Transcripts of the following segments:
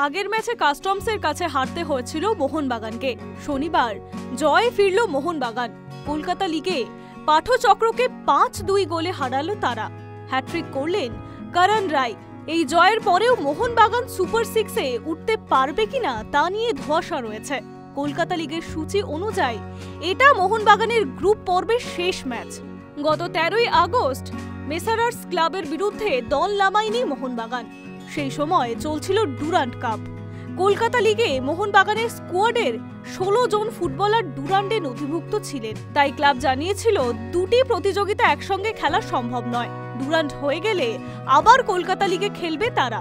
আগের ম্যাচে কাস্টমসের কাছে হারতে হয়েছিল মোহনবাগানকে। শনিবার জয়ে ফিরল মোহনবাগান। কলকাতা লিগে পাঠচক্রকে 5-2 গোলে হারালো তারা। হ্যাট্রিক করলেন করণ রায়। এই জয়ের পরেও মোহনবাগান সুপার 6-এ উঠতে পারবে কিনা তা নিয়ে ধোঁয়াশা রয়েছে। কলকাতা লিগের সূচি অনুযায়ী এটা মোহনবাগানের গ্রুপ পর্বের শেষ ম্যাচ। গত 13ই আগস্ট মেসারার্স ক্লাবের বিরুদ্ধে দল নামায়নি মোহনবাগান। সেই সময় চলছিল ডুরান্ড কাপ। কলকাতা লিগে মোহনবাগানের স্কোয়াডের 16 জন ফুটবলার ডুরান্ডে নথিভুক্ত ছিলেন। তাই ক্লাব জানিয়েছিল দুটি প্রতিযোগিতা একসঙ্গে খেলা সম্ভব নয়। ডুরান্ড হয়ে গেলে আবার কলকাতা লিগে খেলবে তারা,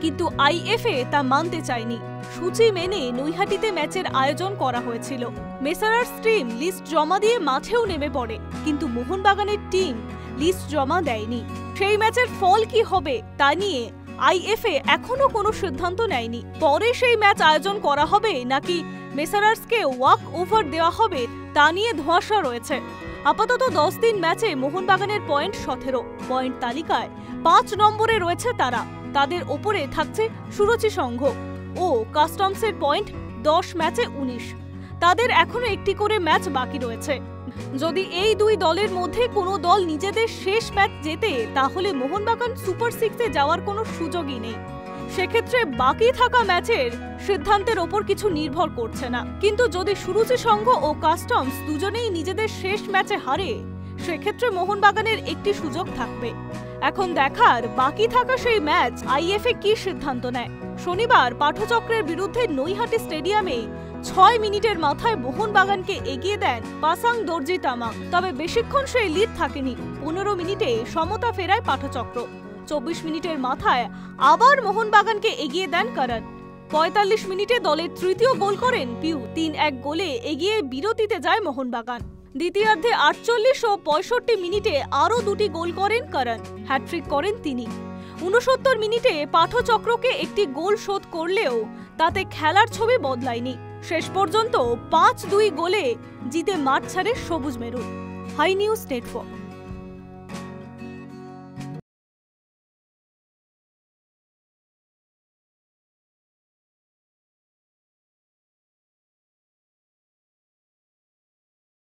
কিন্তু আইএফএ তা মানতে চায়নি। সূচি মেনে নৈহাটিতে ম্যাচের আয়োজন করা হয়েছিল। মেসারার্স টিম লিস্ট জমা দিয়ে মাঠেও নেমে পড়ে, কিন্তু মোহনবাগানের টিম লিস্ট জমা দেয়নি। সেই ম্যাচের ফল কি হবে তা নিয়ে আইএফএ এখনো কোনো সিদ্ধান্ত নেয়নি। পরে সেই ম্যাচ আয়োজন করা হবে নাকি মেসারার্সকে ওয়াক ওভার দেওয়া হবে তা নিয়ে ধোঁয়াশা রয়েছে। আপাতত 10 দিন ম্যাচে মোহনবাগানের পয়েন্ট 17। পয়েন্ট তালিকায় 5 নম্বরে রয়েছে তারা। তাদের ওপরে থাকছে সুরুচি সংঘ ও কাস্টমসের পয়েন্ট 10 ম্যাচে 19। তাদের এখনো একটি করে ম্যাচ বাকি রয়েছে। যদি এই দুই দলের মধ্যে কোনো দল নিজেদের শেষ ম্যাচ জেতে, তাহলে মোহনবাগান সুপার 6-এ যাওয়ার কোনো সুযোগই নেই। সেক্ষেত্রে বাকি থাকা ম্যাচের সিদ্ধান্তের ওপর কিছু নির্ভর করছে না। কিন্তু যদি সুরুচি সংঘ ও কাস্টমস দুজনেই নিজেদের শেষ ম্যাচে হারে, সেক্ষেত্রে মোহনবাগানের একটি সুযোগ থাকবে। এখন দেখার বাকি থাকা সেই ম্যাচ আইএফএ কি সিদ্ধান্ত নেয়। শনিবার পাঠচক্রের বিরুদ্ধে নৈহাটি স্টেডিয়ামে 6 মিনিটের মাথায় মোহনবাগানকে এগিয়ে দেন পাসাং দর্জি তামাং। তবে বেশিক্ষণ সেই লিড থাকেনি। 15 মিনিটে সমতা ফেরায় পাঠচক্র। 24 মিনিটের মাথায় আবার মোহনবাগানকে এগিয়ে দেন করণ। 45 মিনিটে দলের তৃতীয় গোল করেন পিউ। 3-1 গোলে এগিয়ে বিরতিতে যায় মোহনবাগান। দ্বিতীয়ার্ধে 48 ও 65 মিনিটে আরও 2টি গোল করেন করণ। হ্যাট্রিক করেন তিনি। 69 মিনিটে পাঠচক্রকে একটি গোল শোধ করলেও তাতে খেলার ছবি বদলায়নি। শেষ পর্যন্ত 5-2 গোলে জিতে মাঠ ছাড়ে সবুজ মেরুন। High news network.